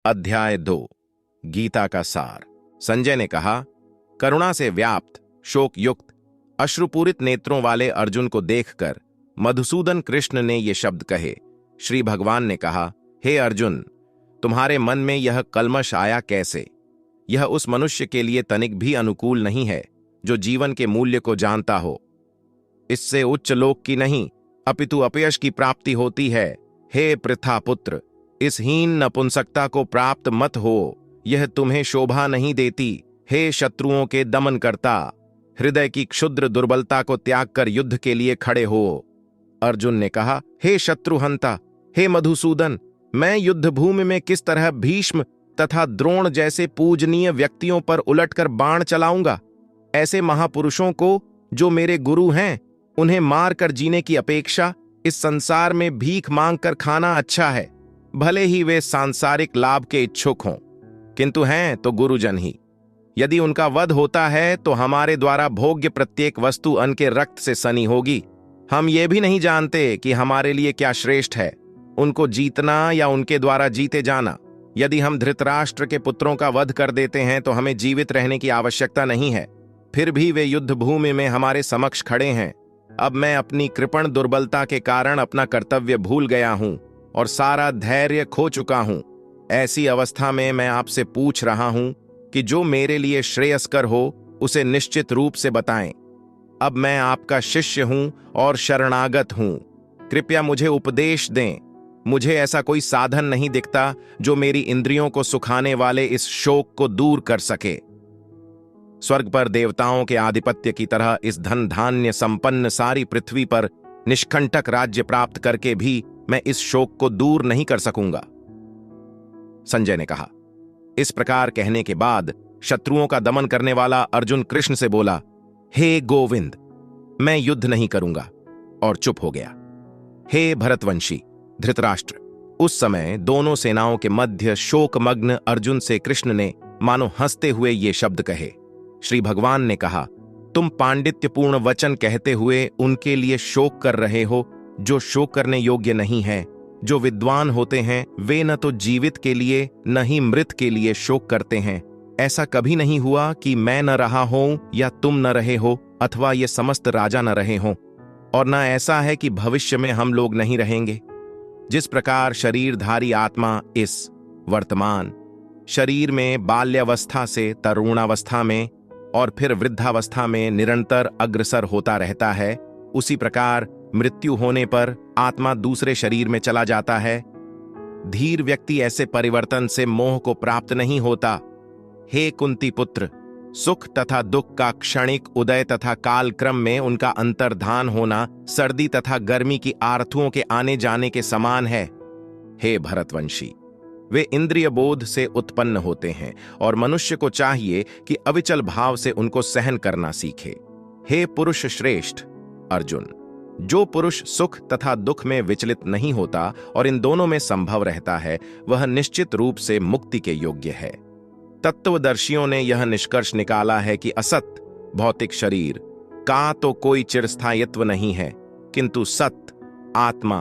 अध्याय 2 गीता का सार। संजय ने कहा, करुणा से व्याप्त, शोक युक्त, अश्रुपूरित नेत्रों वाले अर्जुन को देखकर मधुसूदन कृष्ण ने ये शब्द कहे। श्री भगवान ने कहा, हे अर्जुन, तुम्हारे मन में यह कल्मश आया कैसे? यह उस मनुष्य के लिए तनिक भी अनुकूल नहीं है जो जीवन के मूल्य को जानता हो। इससे उच्च लोक की नहीं अपितु अपयश की प्राप्ति होती है। हे पृथा पुत्र, इस हीन नपुंसकता को प्राप्त मत हो, यह तुम्हें शोभा नहीं देती। हे शत्रुओं के दमन करता, हृदय की क्षुद्र दुर्बलता को त्याग कर युद्ध के लिए खड़े हो। अर्जुन ने कहा, हे शत्रुहंता, हे मधुसूदन, मैं युद्ध भूमि में किस तरह भीष्म तथा द्रोण जैसे पूजनीय व्यक्तियों पर उलटकर बाण चलाऊंगा? ऐसे महापुरुषों को जो मेरे गुरु हैं, उन्हें मारकर जीने की अपेक्षा इस संसार में भीख मांगकर खाना अच्छा है। भले ही वे सांसारिक लाभ के इच्छुक हों, किंतु हैं तो गुरुजन ही। यदि उनका वध होता है तो हमारे द्वारा भोग्य प्रत्येक वस्तु अन्न के रक्त से सनी होगी। हम ये भी नहीं जानते कि हमारे लिए क्या श्रेष्ठ है, उनको जीतना या उनके द्वारा जीते जाना। यदि हम धृतराष्ट्र के पुत्रों का वध कर देते हैं तो हमें जीवित रहने की आवश्यकता नहीं है। फिर भी वे युद्ध भूमि में हमारे समक्ष खड़े हैं। अब मैं अपनी कृपण दुर्बलता के कारण अपना कर्तव्य भूल गया हूं और सारा धैर्य खो चुका हूं। ऐसी अवस्था में मैं आपसे पूछ रहा हूं कि जो मेरे लिए श्रेयस्कर हो उसे निश्चित रूप से बताएं। अब मैं आपका शिष्य हूं और शरणागत हूं, कृपया मुझे उपदेश दें। मुझे ऐसा कोई साधन नहीं दिखता जो मेरी इंद्रियों को सुखाने वाले इस शोक को दूर कर सके। स्वर्ग पर देवताओं के आधिपत्य की तरह इस धन धान्य संपन्न सारी पृथ्वी पर निष्कंटक राज्य प्राप्त करके भी मैं इस शोक को दूर नहीं कर सकूंगा। संजय ने कहा। इस प्रकार कहने के बाद शत्रुओं का दमन करने वाला अर्जुन कृष्ण से बोला, हे गोविंद, मैं युद्ध नहीं करूंगा, और चुप हो गया। हे भरतवंशी धृतराष्ट्र, उस समय दोनों सेनाओं के मध्य शोकमग्न अर्जुन से कृष्ण ने मानो हंसते हुए ये शब्द कहे। श्री भगवान ने कहा, तुम पांडित्यपूर्ण वचन कहते हुए उनके लिए शोक कर रहे हो जो शोक करने योग्य नहीं है। जो विद्वान होते हैं वे न तो जीवित के लिए न ही मृत के लिए शोक करते हैं। ऐसा कभी नहीं हुआ कि मैं न रहा हूं या तुम न रहे हो अथवा ये समस्त राजा न रहे हों, और न ऐसा है कि भविष्य में हम लोग नहीं रहेंगे। जिस प्रकार शरीरधारी आत्मा इस वर्तमान शरीर में बाल्यावस्था से तरुणावस्था में और फिर वृद्धावस्था में निरंतर अग्रसर होता रहता है, उसी प्रकार मृत्यु होने पर आत्मा दूसरे शरीर में चला जाता है। धीर व्यक्ति ऐसे परिवर्तन से मोह को प्राप्त नहीं होता। हे कुंती पुत्र, सुख तथा दुख का क्षणिक उदय तथा कालक्रम में उनका अंतर्धान होना सर्दी तथा गर्मी की आरथुओं के आने जाने के समान है। हे भरतवंशी, वे इंद्रिय बोध से उत्पन्न होते हैं और मनुष्य को चाहिए कि अविचल भाव से उनको सहन करना सीखे। हे पुरुष श्रेष्ठ अर्जुन, जो पुरुष सुख तथा दुख में विचलित नहीं होता और इन दोनों में संभव रहता है, वह निश्चित रूप से मुक्ति के योग्य है। तत्वदर्शियों ने यह निष्कर्ष निकाला है कि असत भौतिक शरीर का तो कोई चिरस्थायित्व नहीं है, किंतु सत आत्मा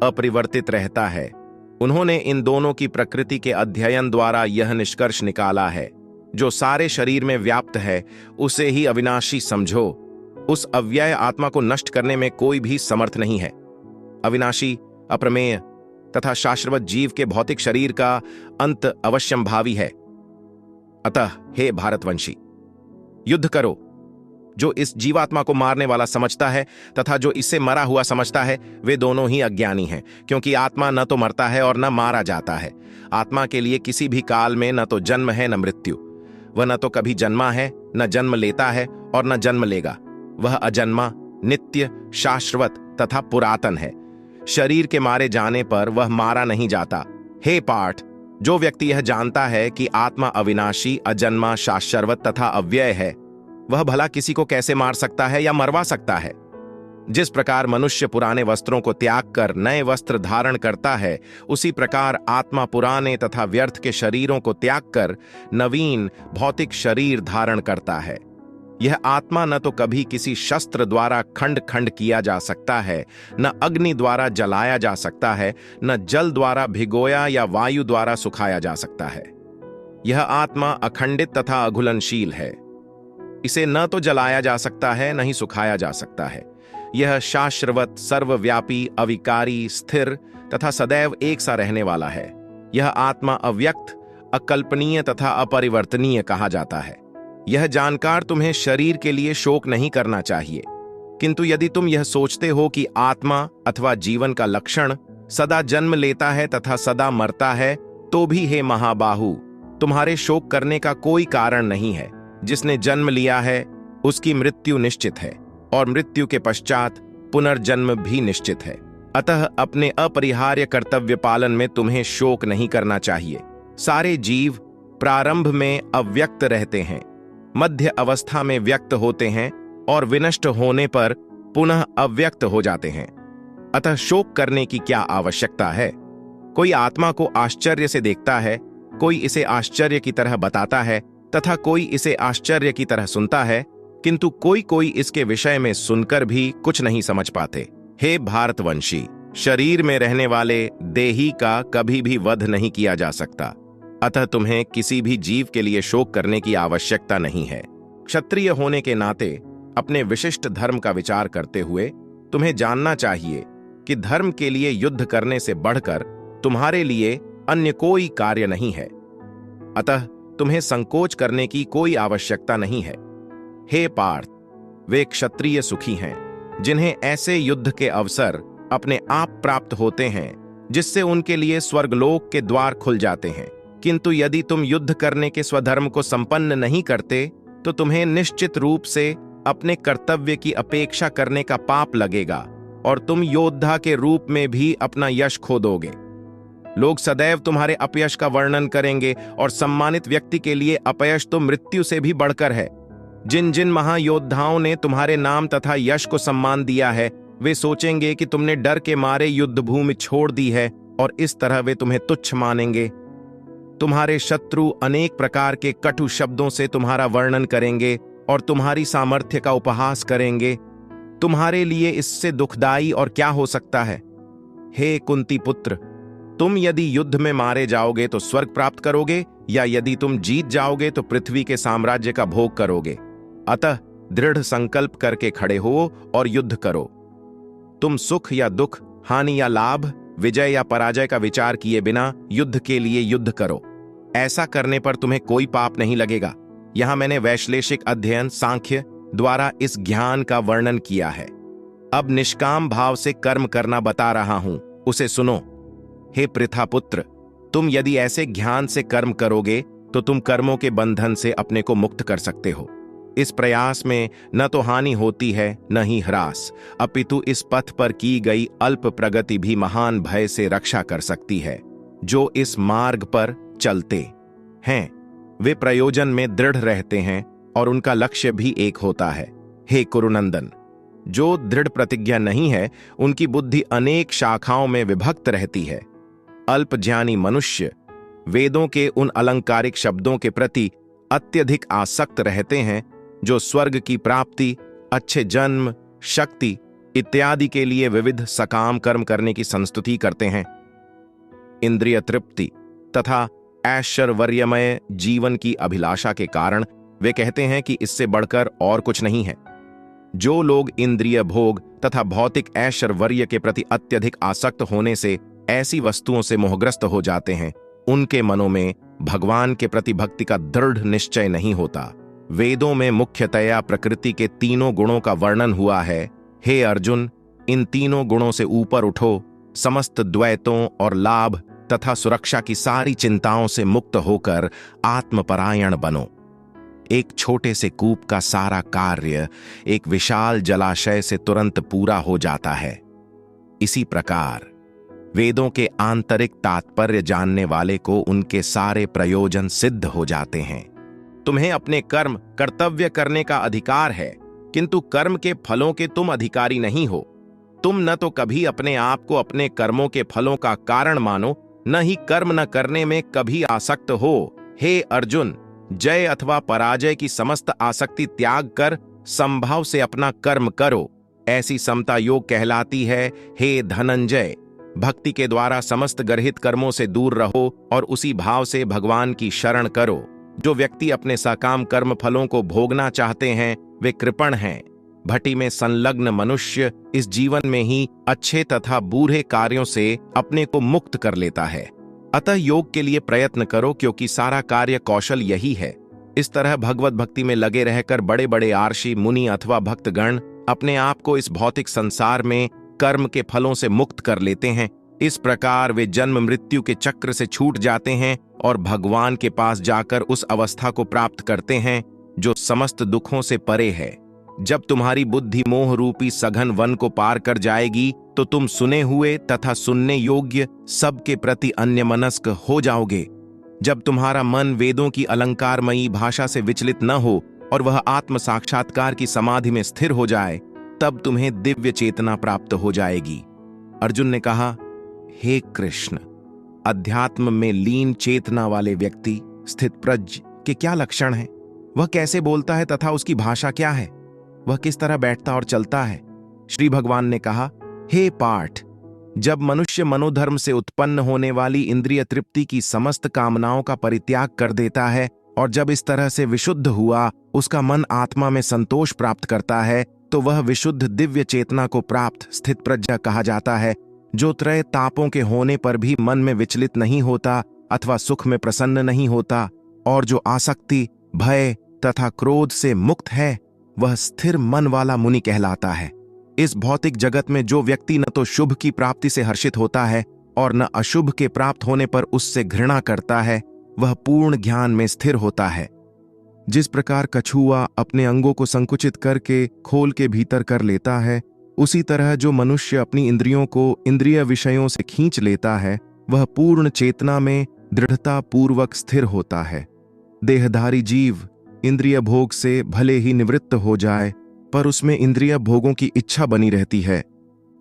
अपरिवर्तित रहता है। उन्होंने इन दोनों की प्रकृति के अध्ययन द्वारा यह निष्कर्ष निकाला है, जो सारे शरीर में व्याप्त है उसे ही अविनाशी समझो। उस अव्यय आत्मा को नष्ट करने में कोई भी समर्थ नहीं है। अविनाशी, अप्रमेय तथा शाश्वत जीव के भौतिक शरीर का अंत अवश्यंभावी है। अतः हे भारतवंशी, युद्ध करो। जो इस जीवात्मा को मारने वाला समझता है तथा जो इससे मरा हुआ समझता है, वे दोनों ही अज्ञानी हैं, क्योंकि आत्मा न तो मरता है और न मारा जाता है। आत्मा के लिए किसी भी काल में न तो जन्म है न मृत्यु। वह न तो कभी जन्मा है, न जन्म लेता है और न जन्म लेगा। वह अजन्मा, नित्य, शाश्वत तथा पुरातन है। शरीर के मारे जाने पर वह मारा नहीं जाता। हे पार्थ, जो व्यक्ति यह जानता है कि आत्मा अविनाशी, अजन्मा, शाश्वत तथा अव्यय है, वह भला किसी को कैसे मार सकता है या मरवा सकता है? जिस प्रकार मनुष्य पुराने वस्त्रों को त्याग कर नए वस्त्र धारण करता है, उसी प्रकार आत्मा पुराने तथा व्यर्थ के शरीरों को त्याग कर नवीन भौतिक शरीर धारण करता है। यह आत्मा न तो कभी किसी शस्त्र द्वारा खंड खंड किया जा सकता है, न अग्नि द्वारा जलाया जा सकता है, न जल द्वारा भिगोया या वायु द्वारा सुखाया जा सकता है। यह आत्मा अखंडित तथा अघुलनशील है। इसे न तो जलाया जा सकता है, न ही सुखाया जा सकता है। यह शाश्वत, सर्वव्यापी, अविकारी, स्थिर तथा सदैव एक सा रहने वाला है। यह आत्मा अव्यक्त, अकल्पनीय तथा अपरिवर्तनीय कहा जाता है। यह जानकर तुम्हें शरीर के लिए शोक नहीं करना चाहिए, किंतु यदि तुम यह सोचते हो कि आत्मा अथवा जीवन का लक्षण सदा जन्म लेता है तथा सदा मरता है, तो भी हे महाबाहु, तुम्हारे शोक करने का कोई कारण नहीं है। जिसने जन्म लिया है उसकी मृत्यु निश्चित है, और मृत्यु के पश्चात पुनर्जन्म भी निश्चित है। अतः अपने अपरिहार्य कर्तव्य पालन में तुम्हें शोक नहीं करना चाहिए। सारे जीव प्रारंभ में अव्यक्त रहते हैं, मध्य अवस्था में व्यक्त होते हैं और विनष्ट होने पर पुनः अव्यक्त हो जाते हैं। अतः शोक करने की क्या आवश्यकता है? कोई आत्मा को आश्चर्य से देखता है, कोई इसे आश्चर्य की तरह बताता है तथा कोई इसे आश्चर्य की तरह सुनता है, किंतु कोई कोई इसके विषय में सुनकर भी कुछ नहीं समझ पाते। हे भारतवंशी, शरीर में रहने वाले देही का कभी भी वध नहीं किया जा सकता, अतः तुम्हें किसी भी जीव के लिए शोक करने की आवश्यकता नहीं है। क्षत्रिय होने के नाते अपने विशिष्ट धर्म का विचार करते हुए तुम्हें जानना चाहिए कि धर्म के लिए युद्ध करने से बढ़कर तुम्हारे लिए अन्य कोई कार्य नहीं है। अतः तुम्हें संकोच करने की कोई आवश्यकता नहीं है। हे पार्थ, वे क्षत्रिय सुखी हैं जिन्हें ऐसे युद्ध के अवसर अपने आप प्राप्त होते हैं जिससे उनके लिए स्वर्गलोक के द्वार खुल जाते हैं। किंतु यदि तुम युद्ध करने के स्वधर्म को संपन्न नहीं करते तो तुम्हें निश्चित रूप से अपने कर्तव्य की अपेक्षा करने का पाप लगेगा और तुम योद्धा के रूप में भी अपना यश खो दोगे। लोग सदैव तुम्हारे अपयश का वर्णन करेंगे और सम्मानित व्यक्ति के लिए अपयश तो मृत्यु से भी बढ़कर है। जिन जिन महायोद्धाओं ने तुम्हारे नाम तथा यश को सम्मान दिया है, वे सोचेंगे कि तुमने डर के मारे युद्ध भूमि छोड़ दी है और इस तरह वे तुम्हें तुच्छ मानेंगे। तुम्हारे शत्रु अनेक प्रकार के कटु शब्दों से तुम्हारा वर्णन करेंगे और तुम्हारी सामर्थ्य का उपहास करेंगे। तुम्हारे लिए इससे दुखदाई और क्या हो सकता है? हे कुंती पुत्र, तुम यदि युद्ध में मारे जाओगे तो स्वर्ग प्राप्त करोगे, या यदि तुम जीत जाओगे तो पृथ्वी के साम्राज्य का भोग करोगे। अतः दृढ़ संकल्प करके खड़े हो और युद्ध करो। तुम सुख या दुख, हानि या लाभ, विजय या पराजय का विचार किए बिना युद्ध के लिए युद्ध करो। ऐसा करने पर तुम्हें कोई पाप नहीं लगेगा। यहां मैंने वैश्लेषिक अध्ययन सांख्य द्वारा इस ज्ञान का वर्णन किया है। अब निष्काम भाव से कर्म करना बता रहा हूं, उसे सुनो। हे पृथापुत्र, तुम यदि ऐसे ज्ञान से कर्म करोगे तो तुम कर्मों के बंधन से अपने को मुक्त कर सकते हो। इस प्रयास में न तो हानि होती है न ही ह्रास, अपितु इस पथ पर की गई अल्प प्रगति भी महान भय से रक्षा कर सकती है। जो इस मार्ग पर चलते हैं वे प्रयोजन में दृढ़ रहते हैं और उनका लक्ष्य भी एक होता है। हे कुरुनंदन, जो दृढ़ प्रतिज्ञा नहीं है उनकी बुद्धि अनेक शाखाओं में विभक्त रहती है। अल्पज्ञानी मनुष्य वेदों के उन अलंकारिक शब्दों के प्रति अत्यधिक आसक्त रहते हैं जो स्वर्ग की प्राप्ति, अच्छे जन्म, शक्ति इत्यादि के लिए विविध सकाम कर्म करने की संस्तुति करते हैं। इंद्रिय तृप्ति तथा ऐश्वर्यमय जीवन की अभिलाषा के कारण वे कहते हैं कि इससे बढ़कर और कुछ नहीं है। जो लोग इंद्रिय भोग तथा भौतिक ऐश्वर्य के प्रति अत्यधिक आसक्त होने से ऐसी वस्तुओं से मोहग्रस्त हो जाते हैं, उनके मनों में भगवान के प्रति भक्ति का दृढ़ निश्चय नहीं होता। वेदों में मुख्यतया प्रकृति के तीनों गुणों का वर्णन हुआ है। हे अर्जुन, इन तीनों गुणों से ऊपर उठो, समस्त द्वैतों और लाभ तथा सुरक्षा की सारी चिंताओं से मुक्त होकर आत्मपरायण बनो। एक छोटे से कूप का सारा कार्य एक विशाल जलाशय से तुरंत पूरा हो जाता है। इसी प्रकार वेदों के आंतरिक तात्पर्य जानने वाले को उनके सारे प्रयोजन सिद्ध हो जाते हैं। तुम्हें अपने कर्म कर्तव्य करने का अधिकार है, किंतु कर्म के फलों के तुम अधिकारी नहीं हो। तुम न तो कभी अपने आप को अपने कर्मों के फलों का कारण मानो, न ही कर्म न करने में कभी आसक्त हो। हे अर्जुन, जय अथवा पराजय की समस्त आसक्ति त्याग कर संभाव से अपना कर्म करो। ऐसी समता योग कहलाती है। हे धनंजय, भक्ति के द्वारा समस्त गर्हित कर्मों से दूर रहो और उसी भाव से भगवान की शरण करो। जो व्यक्ति अपने सकाम कर्म फलों को भोगना चाहते हैं वे कृपण हैं। भट्टी में संलग्न मनुष्य इस जीवन में ही अच्छे तथा बुरे कार्यों से अपने को मुक्त कर लेता है। अतः योग के लिए प्रयत्न करो, क्योंकि सारा कार्य कौशल यही है। इस तरह भगवत भक्ति में लगे रहकर बड़े बड़े आर्षि, मुनि अथवा भक्तगण अपने आप को इस भौतिक संसार में कर्म के फलों से मुक्त कर लेते हैं। इस प्रकार वे जन्म मृत्यु के चक्र से छूट जाते हैं और भगवान के पास जाकर उस अवस्था को प्राप्त करते हैं जो समस्त दुखों से परे है। जब तुम्हारी बुद्धि मोह रूपी सघन वन को पार कर जाएगी तो तुम सुने हुए तथा सुनने योग्य सबके प्रति अन्यमनस्क हो जाओगे। जब तुम्हारा मन वेदों की अलंकारमयी भाषा से विचलित न हो और वह आत्म साक्षात्कार की समाधि में स्थिर हो जाए, तब तुम्हें दिव्य चेतना प्राप्त हो जाएगी। अर्जुन ने कहा, हे कृष्ण, अध्यात्म में लीन चेतना वाले व्यक्ति स्थित प्रज्ञ के क्या लक्षण हैं? वह कैसे बोलता है तथा उसकी भाषा क्या है? वह किस तरह बैठता और चलता है? श्री भगवान ने कहा, हे पाठ, जब मनुष्य मनोधर्म से उत्पन्न होने वाली इंद्रिय तृप्ति की समस्त कामनाओं का परित्याग कर देता है और जब इस तरह से विशुद्ध हुआ उसका मन आत्मा में संतोष प्राप्त करता है, तो वह विशुद्ध दिव्य चेतना को प्राप्त स्थित प्रज्ञ कहा जाता है, जो त्रय तापों के होने पर भी मन में विचलित नहीं होता अथवा सुख में प्रसन्न नहीं होता, और जो आसक्ति, भय तथा क्रोध से मुक्त है, वह स्थिर मन वाला मुनि कहलाता है। इस भौतिक जगत में जो व्यक्ति न तो शुभ की प्राप्ति से हर्षित होता है और न अशुभ के प्राप्त होने पर उससे घृणा करता है, वह पूर्ण ज्ञान में स्थिर होता है। जिस प्रकार कछुआ अपने अंगों को संकुचित करके खोल के भीतर कर लेता है, उसी तरह जो मनुष्य अपनी इंद्रियों को इंद्रिय विषयों से खींच लेता है, वह पूर्ण चेतना में दृढ़ता पूर्वक स्थिर होता है। देहधारी जीव इंद्रिय भोग से भले ही निवृत्त हो जाए, पर उसमें इंद्रिय भोगों की इच्छा बनी रहती है।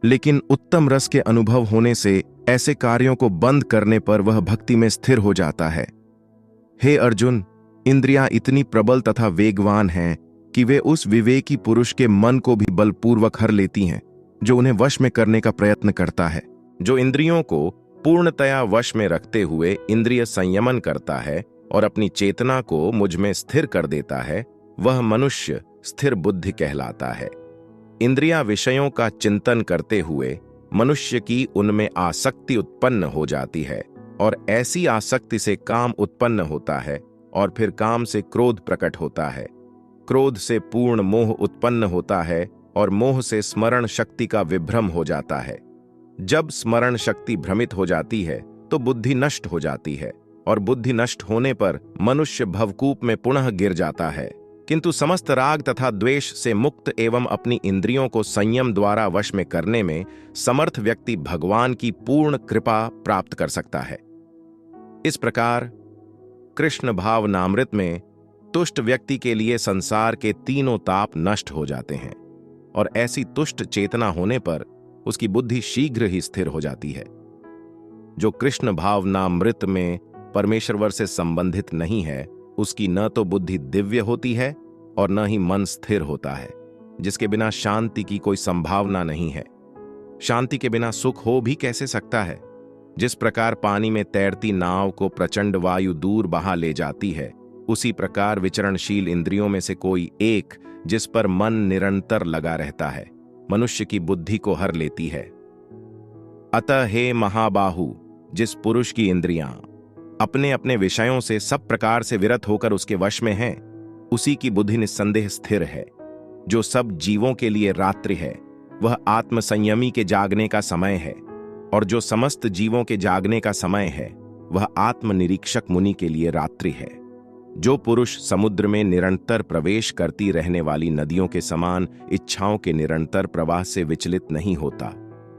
लेकिन उत्तम रस के अनुभव होने से ऐसे कार्यों को बंद करने पर वह भक्ति में स्थिर हो जाता है। हे अर्जुन, इंद्रियां इतनी प्रबल तथा वेगवान हैं कि वे उस विवेकी पुरुष के मन को भी बलपूर्वक हर लेती हैं, जो उन्हें वश में करने का प्रयत्न करता है। जो इंद्रियों को पूर्णतया वश में रखते हुए इंद्रिय संयमन करता है और अपनी चेतना को मुझ में स्थिर कर देता है, वह मनुष्य स्थिर बुद्धि कहलाता है। इंद्रियां विषयों का चिंतन करते हुए मनुष्य की उनमें आसक्ति उत्पन्न हो जाती है और ऐसी आसक्ति से काम उत्पन्न होता है और फिर काम से क्रोध प्रकट होता है। क्रोध से पूर्ण मोह उत्पन्न होता है और मोह से स्मरण शक्ति का विभ्रम हो जाता है। जब स्मरण शक्ति भ्रमित हो जाती है तो बुद्धि नष्ट हो जाती है और बुद्धि नष्ट होने पर मनुष्य भवकूप में पुनः गिर जाता है। किंतु समस्त राग तथा द्वेष से मुक्त एवं अपनी इंद्रियों को संयम द्वारा वश में करने में समर्थ व्यक्ति भगवान की पूर्ण कृपा प्राप्त कर सकता है। इस प्रकार कृष्ण भावनामृत में तुष्ट व्यक्ति के लिए संसार के तीनों ताप नष्ट हो जाते हैं और ऐसी तुष्ट चेतना होने पर उसकी बुद्धि शीघ्र ही स्थिर हो जाती है। जो कृष्ण भावनामृत में परमेश्वर से संबंधित नहीं है, उसकी न तो बुद्धि दिव्य होती है और न ही मन स्थिर होता है, जिसके बिना शांति की कोई संभावना नहीं है। शांति के बिना सुख हो भी कैसे सकता है? जिस प्रकार पानी में तैरती नाव को प्रचंड वायु दूर बहा ले जाती है, उसी प्रकार विचरणशील इंद्रियों में से कोई एक जिस पर मन निरंतर लगा रहता है, मनुष्य की बुद्धि को हर लेती है। अतः हे महाबाहु, जिस पुरुष की इंद्रियां अपने अपने विषयों से सब प्रकार से विरत होकर उसके वश में है, उसी की बुद्धि निस्संदेह स्थिर है। जो सब जीवों के लिए रात्रि है, वह आत्म संयमी के जागने का समय है, और जो समस्त जीवों के जागने का समय है, वह आत्मनिरीक्षक मुनि के लिए रात्रि है। जो पुरुष समुद्र में निरंतर प्रवेश करती रहने वाली नदियों के समान इच्छाओं के निरंतर प्रवाह से विचलित नहीं होता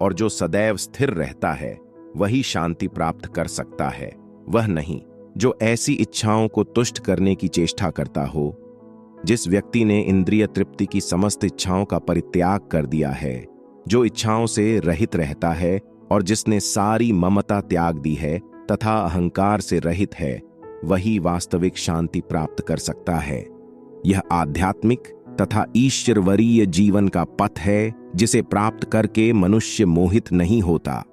और जो सदैव स्थिर रहता है, वही शांति प्राप्त कर सकता है। वह नहीं जो ऐसी इच्छाओं को तुष्ट करने की चेष्टा करता हो। जिस व्यक्ति ने इंद्रिय तृप्ति की समस्त इच्छाओं का परित्याग कर दिया है, जो इच्छाओं से रहित रहता है और जिसने सारी ममता त्याग दी है तथा अहंकार से रहित है, वही वास्तविक शांति प्राप्त कर सकता है। यह आध्यात्मिक तथा ईश्वरीय जीवन का पथ है, जिसे प्राप्त करके मनुष्य मोहित नहीं होता।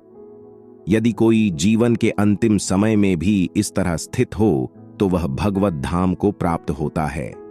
यदि कोई जीवन के अंतिम समय में भी इस तरह स्थित हो तो वह भगवत धाम को प्राप्त होता है।